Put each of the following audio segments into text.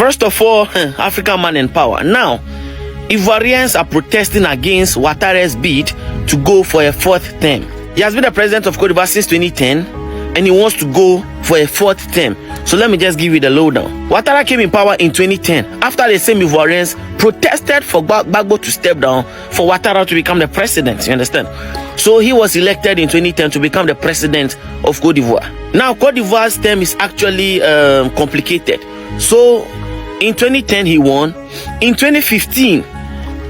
First of all, African man in power. Now, Ivorians are protesting against Ouattara's bid to go for a 4th term. He has been the president of Cote d'Ivoire since 2010, and he wants to go for a 4th term. So let me just give you the lowdown. Ouattara came in power in 2010 after the same Ivorians protested for Gbagbo to step down for Ouattara to become the president. You understand? So he was elected in 2010 to become the president of Cote d'Ivoire. Now, Cote d'Ivoire's term is actually complicated. So in 2010 he won. In 2015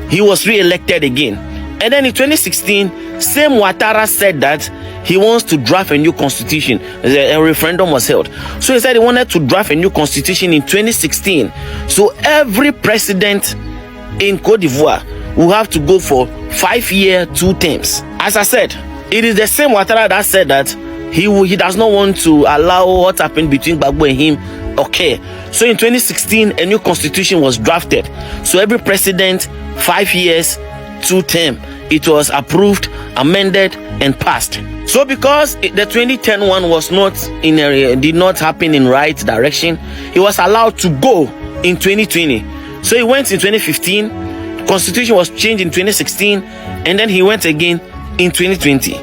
he was re-elected again. And then in 2016, same Ouattara said that he wants to draft a new constitution. A referendum was held. So he said he wanted to draft a new constitution in 2016. So every president in Cote d'Ivoire will have to go for 5-year, 2 terms. As I said, it is the same Ouattara that said that he does not want to allow what happened between Gbagbo and him. Okay. So in 2016, a new constitution was drafted. So every president, 5 years, 2 terms. It was approved, amended, and passed. So because the 2010 one was did not happen in right direction, he was allowed to go in 2020. So he went in 2015, constitution was changed in 2016, and then he went again in 2020.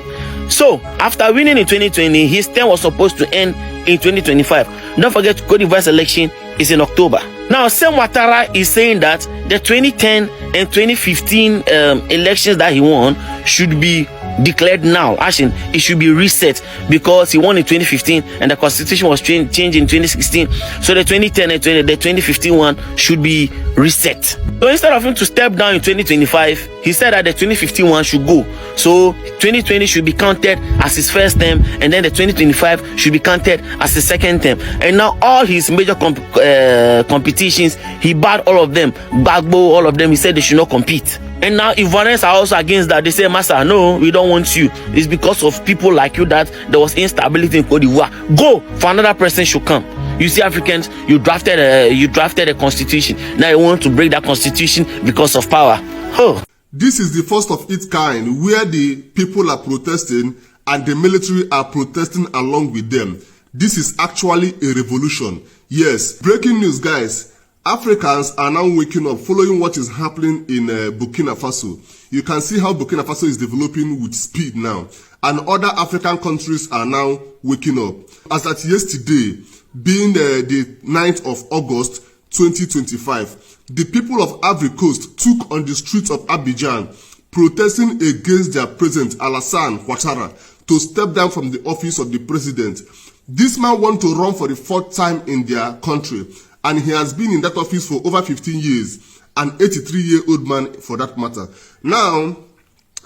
So after winning in 2020, his term was supposed to end in 2025. Don't forget, Cote d'Ivoire's election is in October. Now, Sam Ouattara is saying that the 2010 and 2015 elections that he won should be declared now. Actually, it should be reset because he won in 2015 and the constitution was changed in 2016. So the 2010 and the 2015 one should be reset. So instead of him to step down in 2025, he said that the 2015 one should go. So 2020 should be counted as his first term, and then the 2025 should be counted as his second term. And now all his major competitions, he barred all of them. Gbagbo, all of them, he said they should not compete. And now Ivorians are also against that. They say, Master, no, we don't want you. It's because of people like you that there was instability in Cote d'Ivoire. Go for another person should come. You see, Africans, you drafted a constitution. Now you want to break that constitution because of power. Oh. This is the first of its kind where the people are protesting and the military are protesting along with them. This is actually a revolution. Yes, breaking news, guys. Africans are now waking up following what is happening in Burkina Faso. You can see how Burkina Faso is developing with speed now. And other African countries are now waking up. As at yesterday, being the 9th of August 2025, the people of Ivory Coast took on the streets of Abidjan protesting against their president Alassane Ouattara to step down from the office of the president. This man wants to run for the 4th time in their country, and he has been in that office for over 15 years, an 83-year-old man for that matter. Now,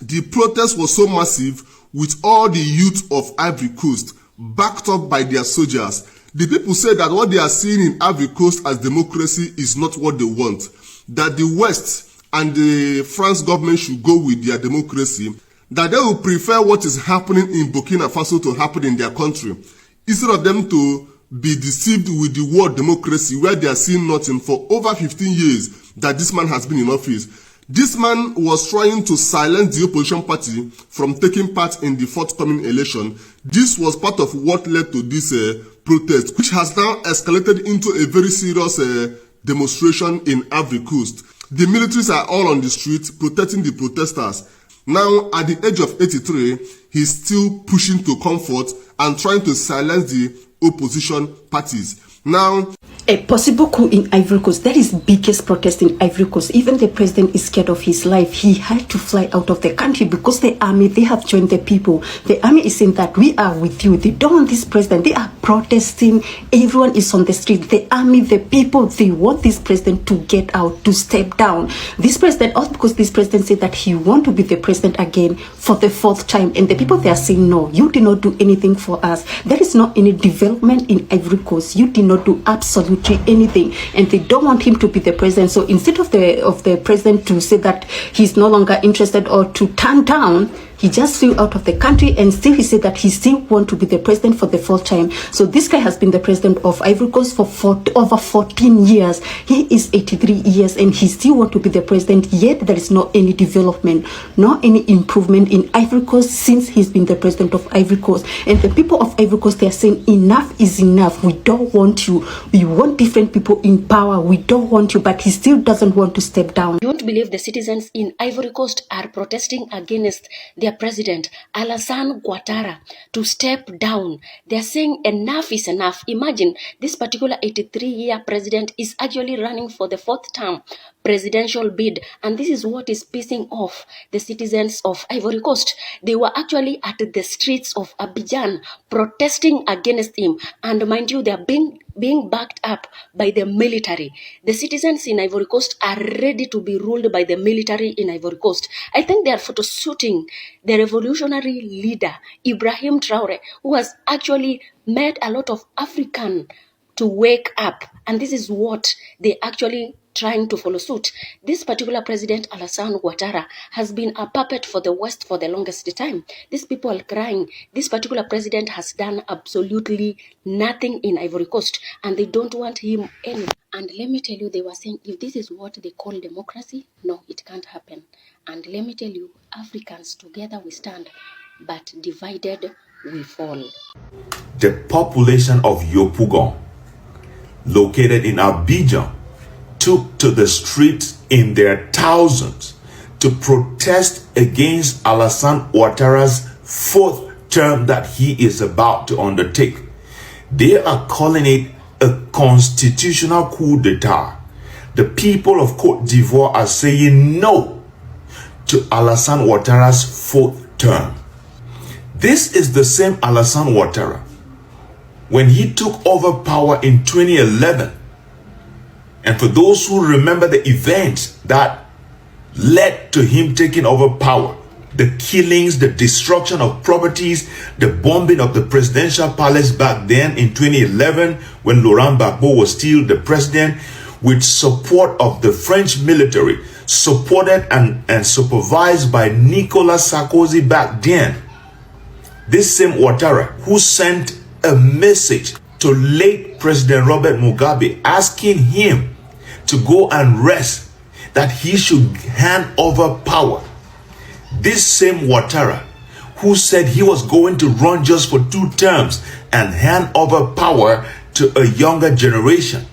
the protest was so massive with all the youth of Ivory Coast backed up by their soldiers. The people say that what they are seeing in Ivory Coast as democracy is not what they want. That the West and the France government should go with their democracy. That they will prefer what is happening in Burkina Faso to happen in their country, instead of them to be deceived with the word democracy, where they are seeing nothing for over 15 years that this man has been in office. This man was trying to silence the opposition party from taking part in the forthcoming election. This was part of what led to this protest, which has now escalated into a very serious demonstration in Ivory Coast. The militaries are all on the street protecting the protesters. Now, at the age of 83, he's still pushing to comfort and trying to silence the opposition parties. Now, a possible coup in Ivory Coast. That is biggest protest in Ivory Coast. Even the president is scared of his life. He had to fly out of the country because the army, they have joined the people. The army is saying that we are with you. They don't want this president. They are protesting. Everyone is on the street. The army, the people, they want this president to get out, to step down. This president, also because this president said that he wants to be the president again for the 4th time. And the people, they are saying, no, you did not do anything for us. There is not any development in Ivory Coast. You did not do absolutely anything, and they don't want him to be the president. So instead of the president to say that he's no longer interested or to turn down, He just flew out of the country, and still he said that he still want to be the president for the fourth time. So this guy has been the president of Ivory Coast for over 14 years. He is 83 years and he still want to be the president, yet there is not any development, not any improvement in Ivory Coast since he's been the president of Ivory Coast. And the people of Ivory Coast, they are saying enough is enough. We don't want you. We want different people in power. We don't want you, but he still doesn't want to step down. You won't believe the citizens in Ivory Coast are protesting against their president, Alassane Ouattara, to step down. They're saying enough is enough. Imagine this particular 83-year president is actually running for the fourth term presidential bid, and this is what is pissing off the citizens of Ivory Coast. They were actually at the streets of Abidjan protesting against him, and mind you, they are being backed up by the military. The citizens in Ivory Coast are ready to be ruled by the military in Ivory Coast. I think they are photoshooting the revolutionary leader, Ibrahim Traoré, who has actually made a lot of African to wake up. And this is what they actually trying to follow suit. This particular president, Alassane Ouattara, has been a puppet for the West for the longest time. These people are crying. This particular president has done absolutely nothing in Ivory Coast, and they don't want him anymore. And let me tell you, they were saying, if this is what they call democracy, no, it can't happen. And let me tell you, Africans, together we stand, but divided we fall. The population of Yopougon, located in Abidjan, took to the streets in their thousands to protest against Alassane Ouattara's fourth term that he is about to undertake. They are calling it a constitutional coup d'etat. The people of Côte d'Ivoire are saying no to Alassane Ouattara's fourth term. This is the same Alassane Ouattara. When he took over power in 2011, and for those who remember the events that led to him taking over power, the killings, the destruction of properties, the bombing of the presidential palace back then in 2011 when Laurent Gbagbo was still the president, with support of the French military, supported and supervised by Nicolas Sarkozy back then. This same Ouattara who sent a message to late President Robert Mugabe asking him to go and rest, that he should hand over power. This same Ouattara who said he was going to run just for 2 terms and hand over power to a younger generation.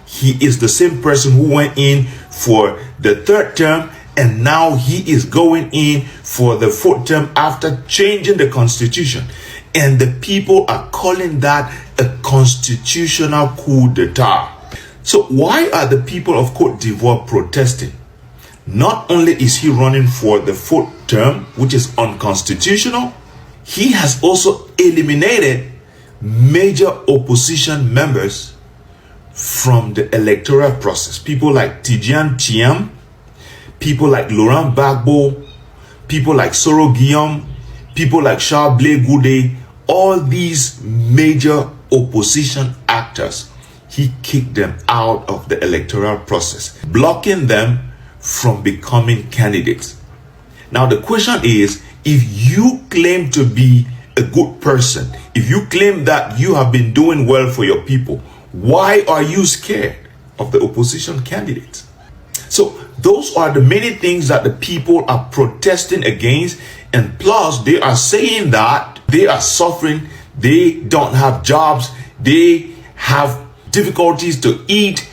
He is the same person who went in for the 3rd term, and now he is going in for the 4th term after changing the constitution. And the people are calling that a constitutional coup d'etat. So why are the people of Côte d'Ivoire protesting? Not only is he running for the 4th term, which is unconstitutional, he has also eliminated major opposition members from the electoral process. People like Tidjane Thiam, people like Laurent Gbagbo, people like Soro Guillaume, people like Charles Blé Goudé, all these major opposition actors, he kicked them out of the electoral process, blocking them from becoming candidates. Now the question is, if you claim to be a good person, if you claim that you have been doing well for your people, why are you scared of the opposition candidates? So those are the many things that the people are protesting against, and plus they are saying that they are suffering, they don't have jobs, they have difficulties to eat.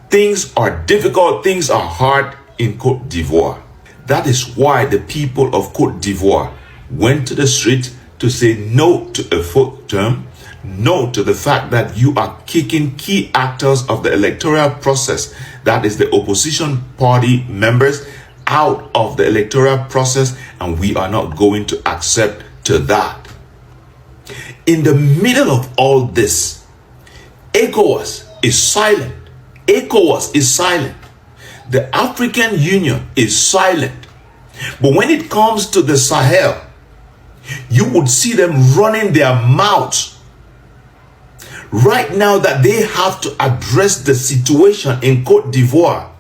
Things are difficult, things are hard in Côte d'Ivoire. That is why the people of Côte d'Ivoire went to the street to say no to a 4th term, no to the fact that you are kicking key actors of the electoral process, that is the opposition party members, out of the electoral process, and we are not going to accept to that. In the middle of all this, ECOWAS is silent. ECOWAS is silent. The African Union is silent. But when it comes to the Sahel, you would see them running their mouths right now that they have to address the situation in Côte d'Ivoire.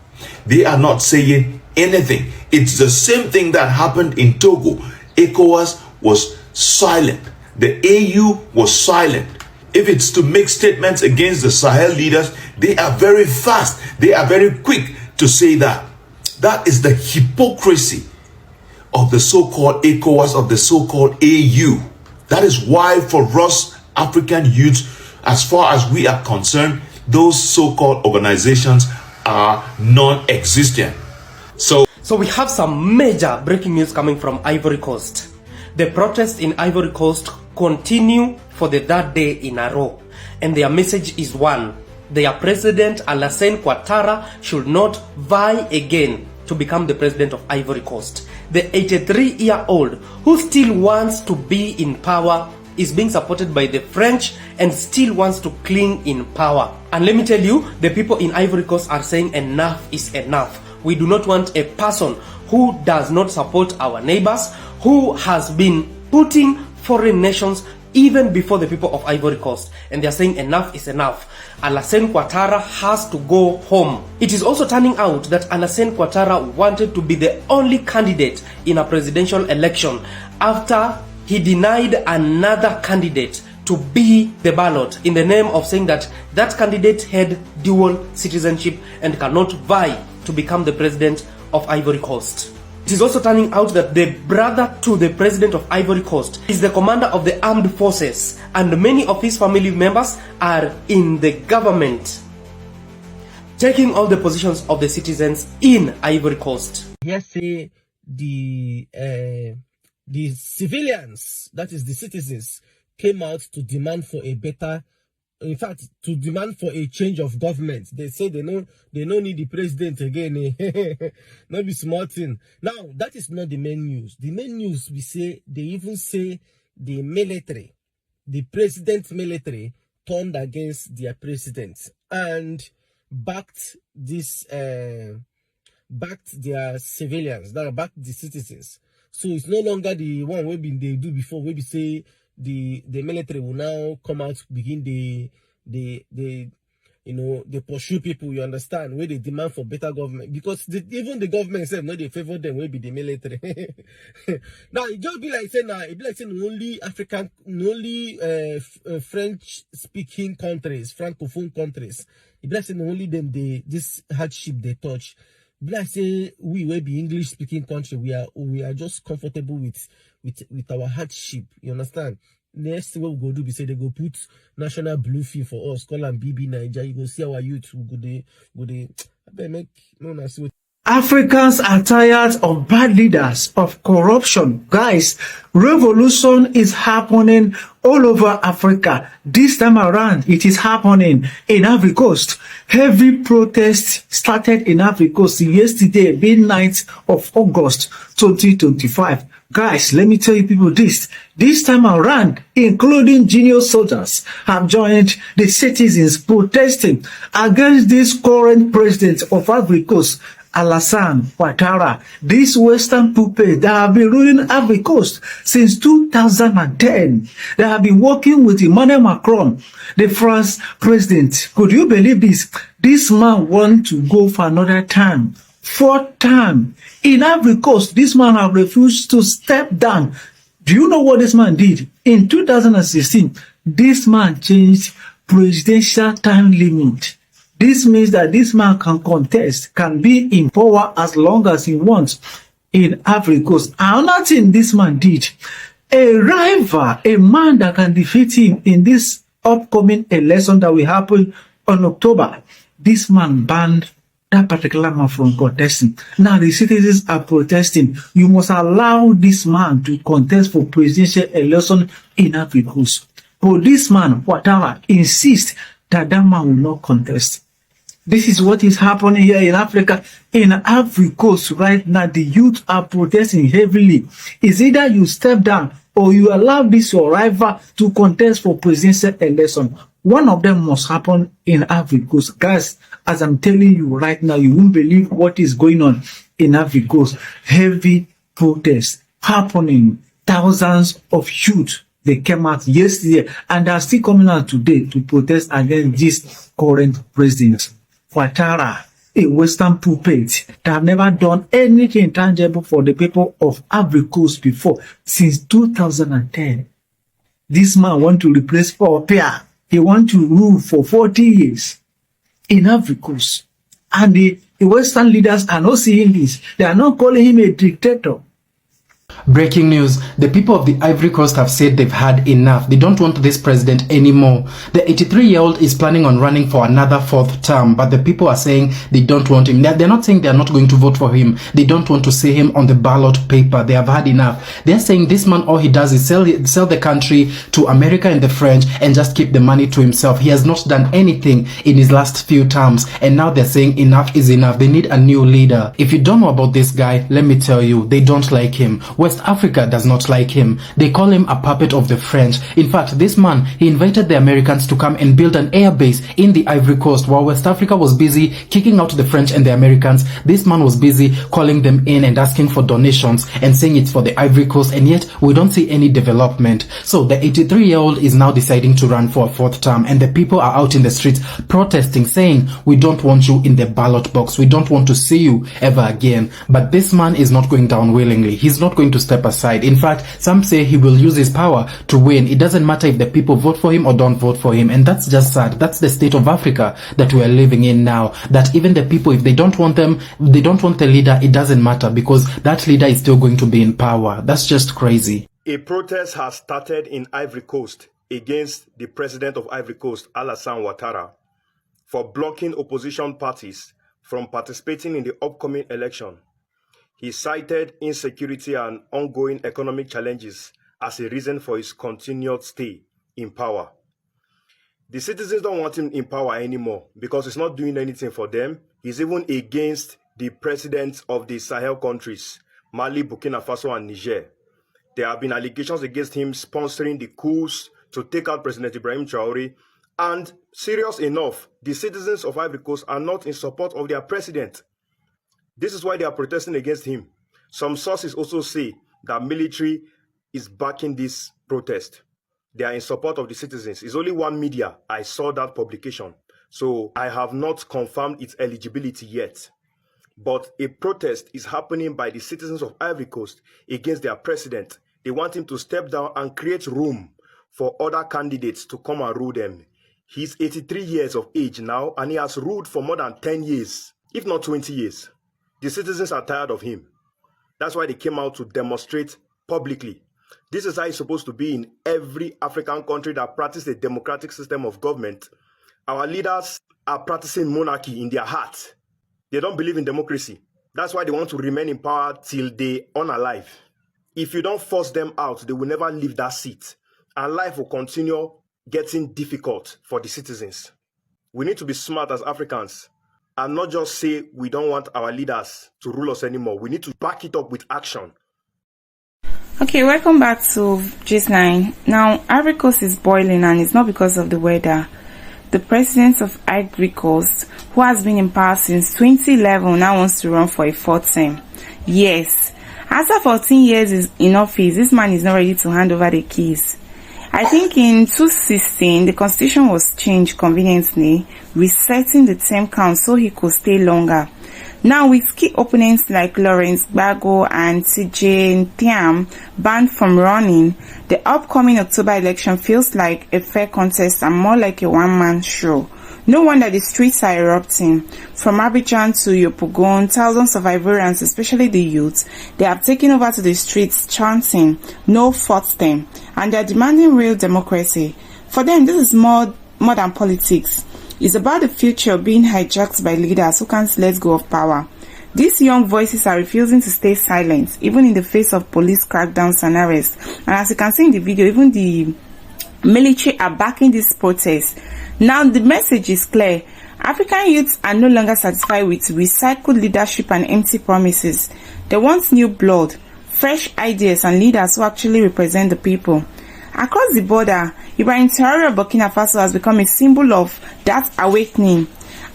They are not saying anything. It's the same thing that happened in Togo. ECOWAS was silent. The AU was silent. If it's to make statements against the Sahel leaders, they are very fast. They are very quick to say that. That is the hypocrisy of the so-called ECOWAS, of the so-called AU. That is why for us African youths, as far as we are concerned, those so-called organizations are non-existent. So we have some major breaking news coming from Ivory Coast. The protests in Ivory Coast continue for the third day in a row, and their message is one: their President Alassane Ouattara should not vie again to become the president of Ivory Coast. The 83-year-old who still wants to be in power is being supported by the French and still wants to cling in power. And let me tell you, the people in Ivory Coast are saying enough is enough. We do not want a person who does not support our neighbors, who has been putting foreign nations even before the people of Ivory Coast. And they are saying enough is enough. Alassane Ouattara has to go home. It is also turning out that Alassane Ouattara wanted to be the only candidate in a presidential election after he denied another candidate to be the ballot in the name of saying that that candidate had dual citizenship and cannot vie to become the president of Ivory Coast. It is also turning out that the brother to the president of Ivory Coast is the commander of the armed forces, and many of his family members are in the government, taking all the positions of the citizens in Ivory Coast. Here say the civilians, that is the citizens, came out to demand for a better, in fact, to demand for a change of government. They say they no need the president again. Not be small thing. Now, that is not the main news. The main news, they even say the military, the president's military turned against their president and backed their civilians, that backed the citizens. So it's no longer the one we they do before, where we say the military will now come out, begin they pursue people, you understand, where they demand for better government, because even the government said no, they favor them, will be the military. Now it just be like saying only African, only French speaking countries, francophone countries, it be like saying only them this hardship they touch. Like say we will be English speaking country, we are just comfortable with our hardship, you understand. Next thing we go do, we say they go put national blue fee for us, call them BB Niger. You go see our youth who go they I bet make no na see. Africans are tired of bad leaders, of corruption. Guys, revolution is happening all over Africa. This time around, it is happening in Ivory Coast. Heavy protests started in Ivory Coast yesterday, being 9th of August 2025. Guys, let me tell you people this. This time around, including junior soldiers, have joined the citizens protesting against this current president of Ivory Coast, Alassane Ouattara. This Western puppet that have been ruling Ivory Coast since 2010. They have been working with Emmanuel Macron, the France president. Could you believe this? This man wants to go for another time. 4th time. In Ivory Coast, this man has refused to step down. Do you know what this man did? In 2016, this man changed presidential time limit. This means that this man can contest, can be in power as long as he wants in Ivory Coast. Another thing this man did, a rival, a man that can defeat him in this upcoming election that will happen on October, this man banned that particular man from contesting. Now the citizens are protesting. You must allow this man to contest for presidential election in Ivory Coast. But this man, Ouattara, insists that man will not contest. This is what is happening here in Africa. In Ivory Coast right now, the youth are protesting heavily. It's either you step down or you allow this your rival to contest for presidential election. One of them must happen in Ivory Coast. Guys, as I'm telling you right now, you won't believe what is going on in Ivory Coast. Heavy protests happening. Thousands of youth, they came out yesterday and they are still coming out today to protest against this current president, Ouattara. a Western puppet that have never done anything tangible for the people of Ivory Coast before since 2010. This man want to replace Paul Biya. He want to rule for 40 years in Ivory Coast. And the Western leaders are not seeing this. They are not calling him a dictator. Breaking news, the people of the Ivory Coast have said they've had enough. They don't want this president anymore. The 83-year-old is planning on running for another 4th term, but the people are saying they don't want him. They're not saying they're not going to vote for him. They don't want to see him on the ballot paper. They have had enough. They're saying this man, all he does is sell the country to America and the French and just keep the money to himself. He has not done anything in his last few terms, and now they're saying enough is enough. They need a new leader. If you don't know about this guy, let me tell you, they don't like him. West Africa does not like him. They call him a puppet of the French. In fact, this man, he invited the Americans to come and build an air base in the Ivory Coast. While West Africa was busy kicking out the French and the Americans, this man was busy calling them in and asking for donations and saying it's for the Ivory Coast, and yet we don't see any development. So the 83-year-old is now deciding to run for a 4th term, and the people are out in the streets protesting, saying, we don't want you in the ballot box. We don't want to see you ever again. But this man is not going down willingly. He's not going to step aside. In fact, some say he will use his power to win. It doesn't matter if the people vote for him or don't vote for him, and that's just sad. That's the state of Africa that we are living in now, that even the people, if they don't want them, they don't want the leader, it doesn't matter, because that leader is still going to be in power. That's just crazy. A protest has started in Ivory Coast against the president of Ivory Coast, Alassane Ouattara, for blocking opposition parties from participating in the upcoming election. He cited insecurity and ongoing economic challenges as a reason for his continued stay in power. The citizens don't want him in power anymore because he's not doing anything for them. He's even against the presidents of the Sahel countries, Mali, Burkina Faso, and Niger. There have been allegations against him sponsoring the coups to take out President Ibrahim Traoré. And serious enough, the citizens of Ivory Coast are not in support of their president. This is why they are protesting against him. Some sources also say that military is backing this protest. They are in support of the citizens. It's only one media. I saw that publication. So I have not confirmed its eligibility yet. But a protest is happening by the citizens of Ivory Coast against their president. They want him to step down and create room for other candidates to come and rule them. He's 83 years of age now, and he has ruled for more than 10 years, if not 20 years. The citizens are tired of him. That's why they came out to demonstrate publicly. This is how it's supposed to be in every African country that practices a democratic system of government. Our leaders are practicing monarchy in their heart. They don't believe in democracy. That's why they want to remain in power till they unalive. If you don't force them out, they will never leave that seat. And life will continue getting difficult for the citizens. We need to be smart as Africans and not just say we don't want our leaders to rule us anymore. We need to back it up with action. Okay, welcome back to Gist9. Now, Ivory Coast is boiling, and it's not because of the weather. The president of Ivory Coast, who has been in power since 2011, now wants to run for a 4th term. Yes, after 14 years in office, this man is not ready to hand over the keys. I think in 2016, the constitution was changed conveniently, resetting the term count so he could stay longer. Now, with key opponents like Lawrence Gbagbo and TJ Thiam banned from running, the upcoming October election feels like a fair contest and more like a one-man show. No wonder the streets are erupting. From Abidjan to Yopougon, thousands of Ivorians, especially the youth, they have taken over to the streets chanting, "No 4th term," and they are demanding real democracy. For them, this is more than politics. It's about the future being hijacked by leaders who can't let go of power. These young voices are refusing to stay silent, even in the face of police crackdowns and arrests. And as you can see in the video, even the military are backing this protest. Now, the message is clear. African youths are no longer satisfied with recycled leadership and empty promises. They want new blood, fresh ideas, and leaders who actually represent the people. Across the border, Ibrahim Traoré of Burkina Faso has become a symbol of that awakening.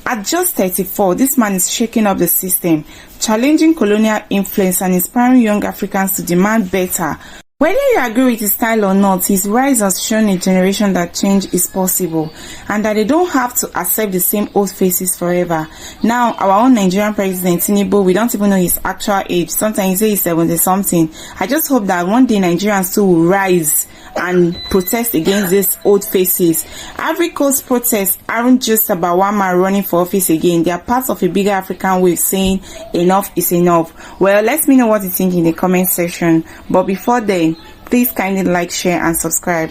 At just 34, this man is shaking up the system, challenging colonial influence and inspiring young Africans to demand better. Whether you agree with his style or not, his rise has shown a generation that change is possible and that they don't have to accept the same old faces forever. Now, our own Nigerian president, Tinubu, we don't even know his actual age. Sometimes he says he's 70 something. I just hope that one day Nigerians too will rise and protest against these old faces. Ivory Coast protests aren't just about one man running for office again. They are part of a bigger African wave saying enough is enough. Well, let me know what you think in the comment section. But before then, please kindly like, share and subscribe.